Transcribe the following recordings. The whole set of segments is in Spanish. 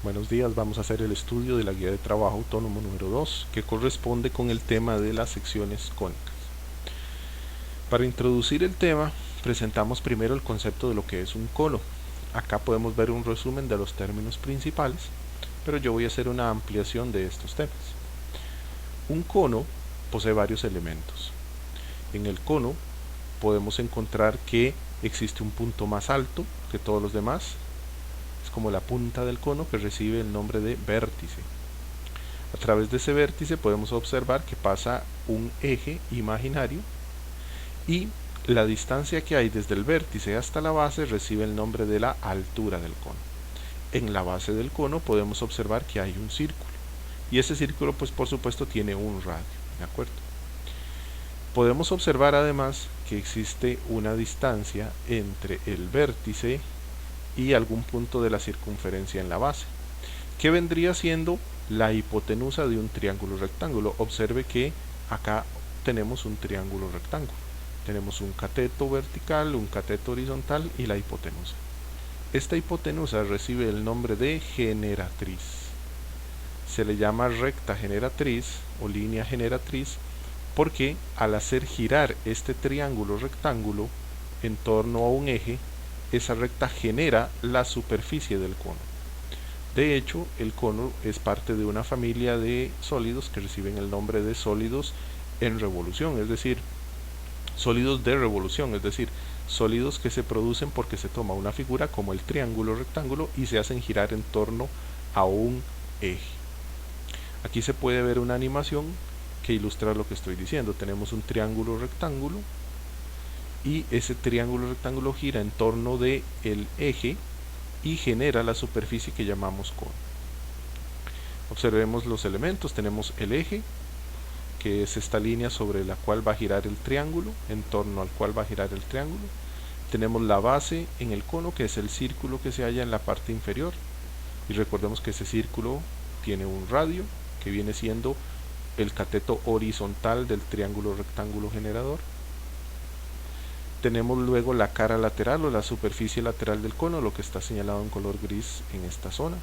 Buenos días, vamos a hacer el estudio de la guía de trabajo autónomo número 2, que corresponde con el tema de las secciones cónicas. Para introducir el tema, presentamos primero el concepto de lo que es un cono. Acá podemos ver un resumen de los términos principales, pero yo voy a hacer una ampliación de estos temas. Un cono posee varios elementos. En el cono podemos encontrar que existe un punto más alto que todos los demás, como la punta del cono, que recibe el nombre de vértice. A través de ese vértice podemos observar que pasa un eje imaginario y la distancia que hay desde el vértice hasta la base recibe el nombre de la altura del cono. En la base del cono podemos observar que hay un círculo y ese círculo pues por supuesto tiene un radio, ¿de acuerdo? Podemos observar además que existe una distancia entre el vértice y algún punto de la circunferencia en la base, que vendría siendo la hipotenusa de un triángulo rectángulo. Observe que acá tenemos un triángulo rectángulo, tenemos un cateto vertical, un cateto horizontal y la hipotenusa. Esta hipotenusa recibe el nombre de generatriz. Se le llama recta generatriz o línea generatriz porque al hacer girar este triángulo rectángulo en torno a un eje, esa recta genera la superficie del cono. De hecho, el cono es parte de una familia de sólidos que reciben el nombre de sólidos en revolución, es decir, sólidos de revolución, es decir, sólidos que se producen porque se toma una figura como el triángulo rectángulo y se hacen girar en torno a un eje. Aquí se puede ver una animación que ilustra lo que estoy diciendo. Tenemos un triángulo rectángulo y ese triángulo rectángulo gira en torno del eje y genera la superficie que llamamos cono. Observemos los elementos. Tenemos el eje, que es esta línea sobre la cual va a girar el triángulo, en torno al cual va a girar el triángulo. Tenemos la base en el cono, que es el círculo que se halla en la parte inferior, y recordemos que ese círculo tiene un radio que viene siendo el cateto horizontal del triángulo rectángulo generador. Tenemos luego la cara lateral o la superficie lateral del cono, lo que está señalado en color gris en esta zona.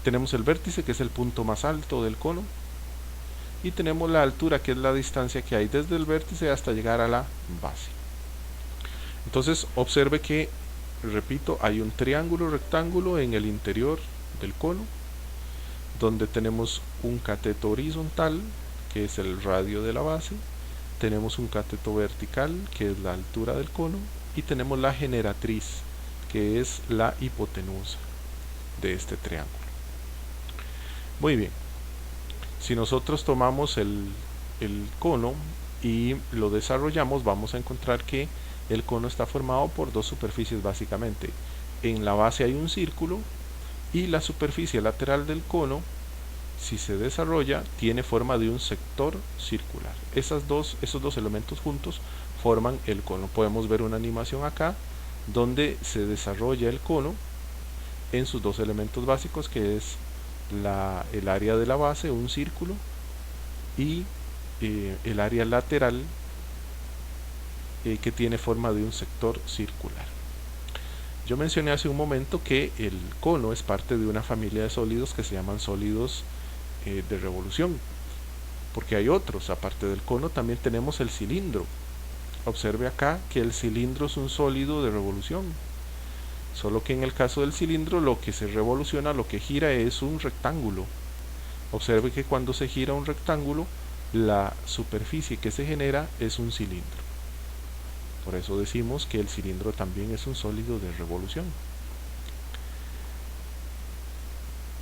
Tenemos el vértice, que es el punto más alto del cono, y tenemos la altura, que es la distancia que hay desde el vértice hasta llegar a la base. Entonces observe que, repito, hay un triángulo rectángulo en el interior del cono, donde tenemos un cateto horizontal, que es el radio de la base. Tenemos un cateto vertical, que es la altura del cono, y tenemos la generatriz, que es la hipotenusa de este triángulo. Muy bien, si nosotros tomamos el cono y lo desarrollamos, vamos a encontrar que el cono está formado por dos superficies básicamente. En la base hay un círculo y la superficie lateral del cono, si se desarrolla, tiene forma de un sector circular. Esos dos elementos juntos forman el cono. Podemos ver una animación acá donde se desarrolla el cono en sus dos elementos básicos, que es el área de la base, un círculo, y el área lateral, que tiene forma de un sector circular. Yo mencioné hace un momento que el cono es parte de una familia de sólidos que se llaman sólidos de revolución, porque hay otros. Aparte del cono también tenemos el cilindro. Observe acá que el cilindro es un sólido de revolución, solo que en el caso del cilindro lo que se revoluciona, lo que gira, es un rectángulo. Observe que cuando se gira un rectángulo, la superficie que se genera es un cilindro. Por eso decimos que el cilindro también es un sólido de revolución.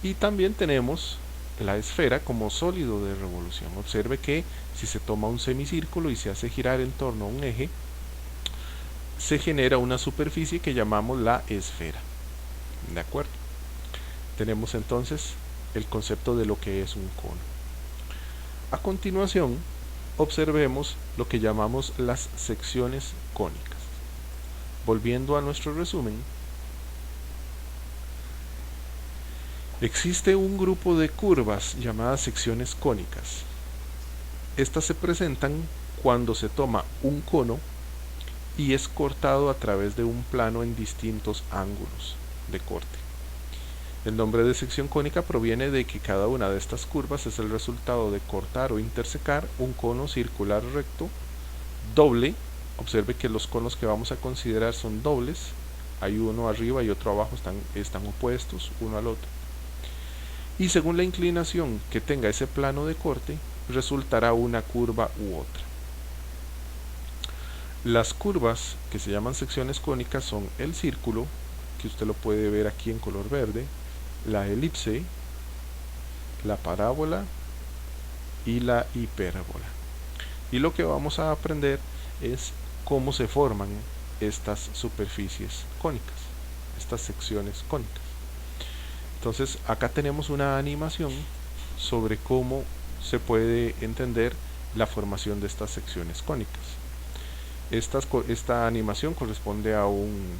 Y también tenemos la esfera como sólido de revolución. Observe que si se toma un semicírculo y se hace girar en torno a un eje, se genera una superficie que llamamos la esfera. ¿De acuerdo? Tenemos entonces el concepto de lo que es un cono. A continuación, observemos lo que llamamos las secciones cónicas. Volviendo a nuestro resumen, existe un grupo de curvas llamadas secciones cónicas. Estas se presentan cuando se toma un cono y es cortado a través de un plano en distintos ángulos de corte. El nombre de sección cónica proviene de que cada una de estas curvas es el resultado de cortar o intersecar un cono circular recto doble. Observe que los conos que vamos a considerar son dobles. Hay uno arriba y otro abajo, están opuestos uno al otro. Y según la inclinación que tenga ese plano de corte, resultará una curva u otra. Las curvas que se llaman secciones cónicas son el círculo, que usted lo puede ver aquí en color verde, la elipse, la parábola y la hipérbola. Y lo que vamos a aprender es cómo se forman estas superficies cónicas, estas secciones cónicas. Entonces acá tenemos una animación sobre cómo se puede entender la formación de estas secciones cónicas. Esta animación corresponde a un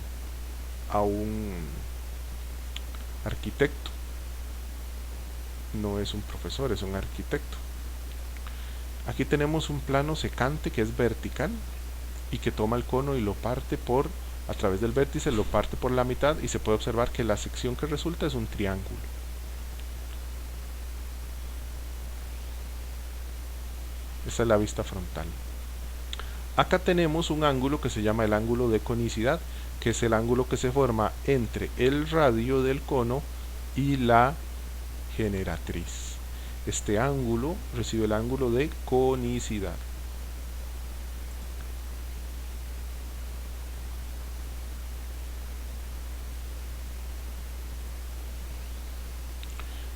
arquitecto, no es un profesor, es un arquitecto. Aquí tenemos un plano secante que es vertical y que toma el cono y lo parte a través del vértice, lo parte por la mitad, y se puede observar que la sección que resulta es un triángulo. Esta es la vista frontal. Acá tenemos un ángulo que se llama el ángulo de conicidad, que es el ángulo que se forma entre el radio del cono y la generatriz. Este ángulo recibe el ángulo de conicidad.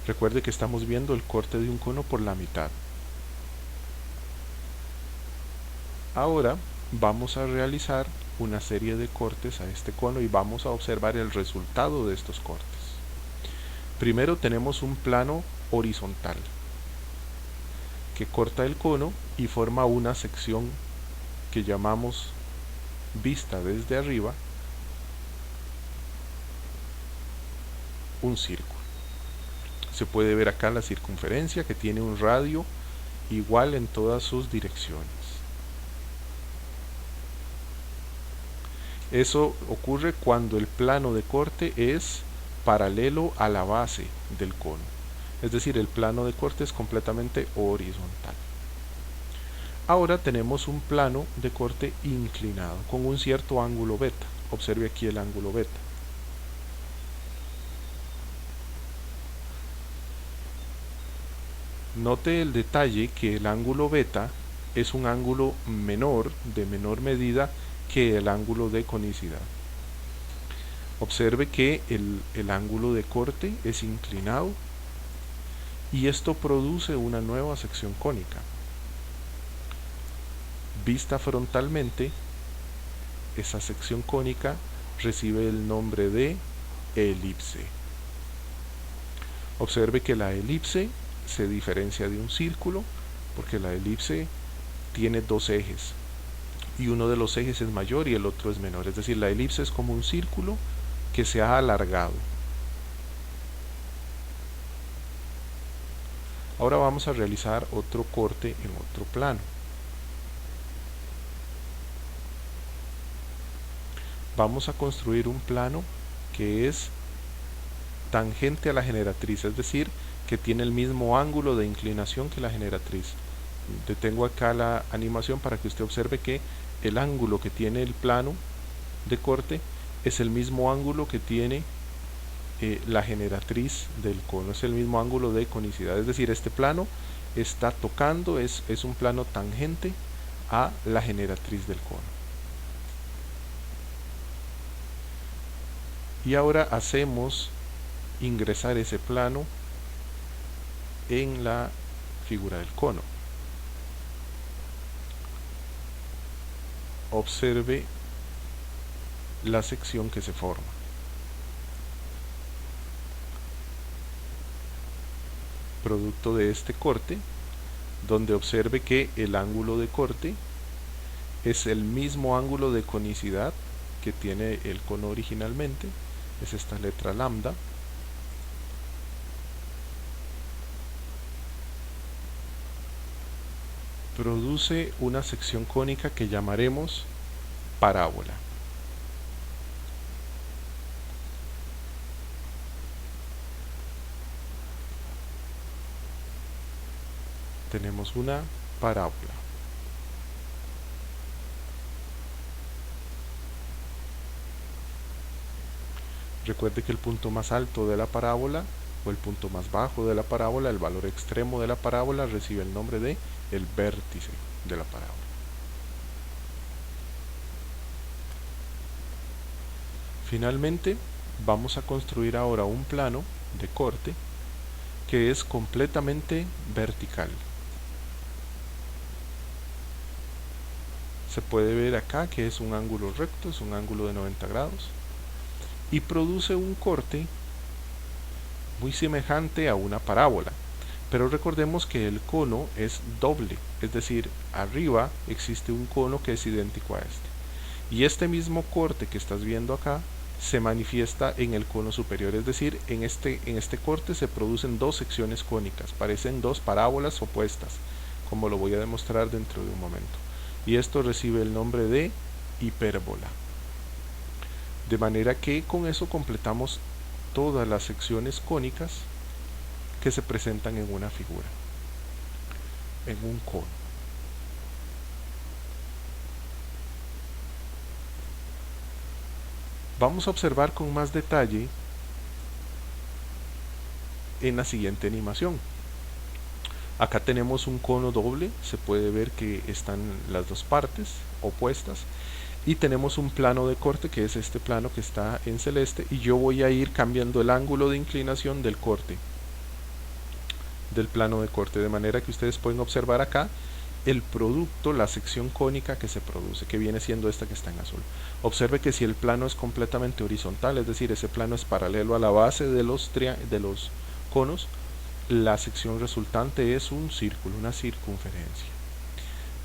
Recuerde que estamos viendo el corte de un cono por la mitad. Ahora vamos a realizar una serie de cortes a este cono y vamos a observar el resultado de estos cortes. Primero tenemos un plano horizontal que corta el cono y forma una sección que llamamos vista desde arriba, un círculo. Se puede ver acá la circunferencia, que tiene un radio igual en todas sus direcciones. Eso ocurre cuando el plano de corte es paralelo a la base del cono, es decir, el plano de corte es completamente horizontal. Ahora tenemos un plano de corte inclinado con un cierto ángulo beta. Observe aquí el ángulo beta. Note el detalle que el ángulo beta es un ángulo menor, de menor medida que el ángulo de conicidad. Observe que el ángulo de corte es inclinado y esto produce una nueva sección cónica. Vista frontalmente, esa sección cónica recibe el nombre de elipse. Observe que la elipse se diferencia de un círculo porque la elipse tiene dos ejes y uno de los ejes es mayor y el otro es menor, es decir, la elipse es como un círculo que se ha alargado. Ahora vamos a realizar otro corte en otro plano. Vamos a construir un plano que es tangente a la generatriz, es decir, que tiene el mismo ángulo de inclinación que la generatriz. Detengo acá la animación para que usted observe que el ángulo que tiene el plano de corte es el mismo ángulo que tiene la generatriz del cono, es el mismo ángulo de conicidad, es decir, este plano está tocando, es un plano tangente a la generatriz del cono. Y ahora hacemos ingresar ese plano en la figura del cono. Observe la sección que se forma. Producto de este corte, donde observe que el ángulo de corte es el mismo ángulo de conicidad que tiene el cono originalmente, es esta letra lambda. Produce una sección cónica que llamaremos parábola. tenemos una parábola. Recuerde que el punto más alto de la parábola o el punto más bajo de la parábola, el valor extremo de la parábola, recibe el nombre de el vértice de la parábola. Finalmente, vamos a construir ahora un plano de corte que es completamente vertical. Se puede ver acá que es un ángulo recto, es un ángulo de 90 grados y produce un corte muy semejante a una parábola. Pero recordemos que el cono es doble, es decir, arriba existe un cono que es idéntico a este. Y este mismo corte que estás viendo acá se manifiesta en el cono superior, es decir, en este corte se producen dos secciones cónicas, parecen dos parábolas opuestas, como lo voy a demostrar dentro de un momento. Y esto recibe el nombre de hipérbola. De manera que con eso completamos todas las secciones cónicas que se presentan en una figura, en un cono. Vamos a observar con más detalle en la siguiente animación. Acá tenemos un cono doble, se puede ver que están las dos partes opuestas, y tenemos un plano de corte que es este plano que está en celeste, y yo voy a ir cambiando el ángulo de inclinación del corte, del plano de corte, de manera que ustedes pueden observar acá el producto, la sección cónica que se produce, que viene siendo esta que está en azul. Observe que si el plano es completamente horizontal, es decir, ese plano es paralelo a la base de los conos, la sección resultante es un círculo, una circunferencia.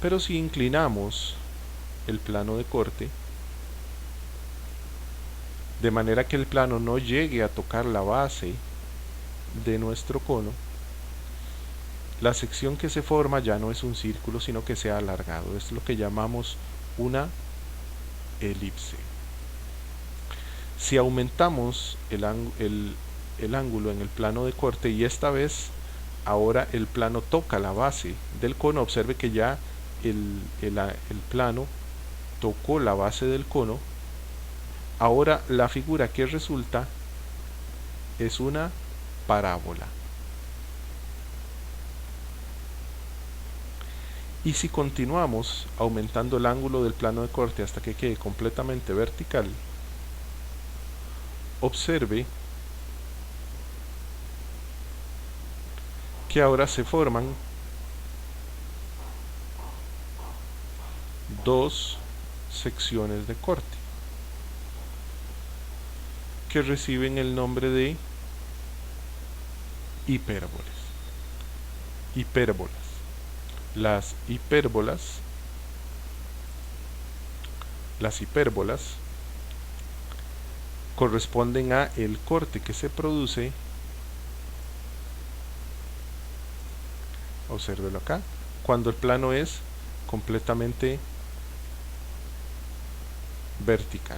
Pero si inclinamos el plano de corte, de manera que el plano no llegue a tocar la base de nuestro cono, la sección que se forma ya no es un círculo, sino que se ha alargado. Esto es lo que llamamos una elipse. Si aumentamos el ángulo en el plano de corte y esta vez ahora el plano toca la base del cono, observe que ya el plano tocó la base del cono. Ahora la figura que resulta es una parábola. Y si continuamos aumentando el ángulo del plano de corte hasta que quede completamente vertical, observe que ahora se forman dos secciones de corte que reciben el nombre de hipérbolas. Las hipérbolas corresponden a el corte que se produce, obsérvelo acá, cuando el plano es completamente vertical.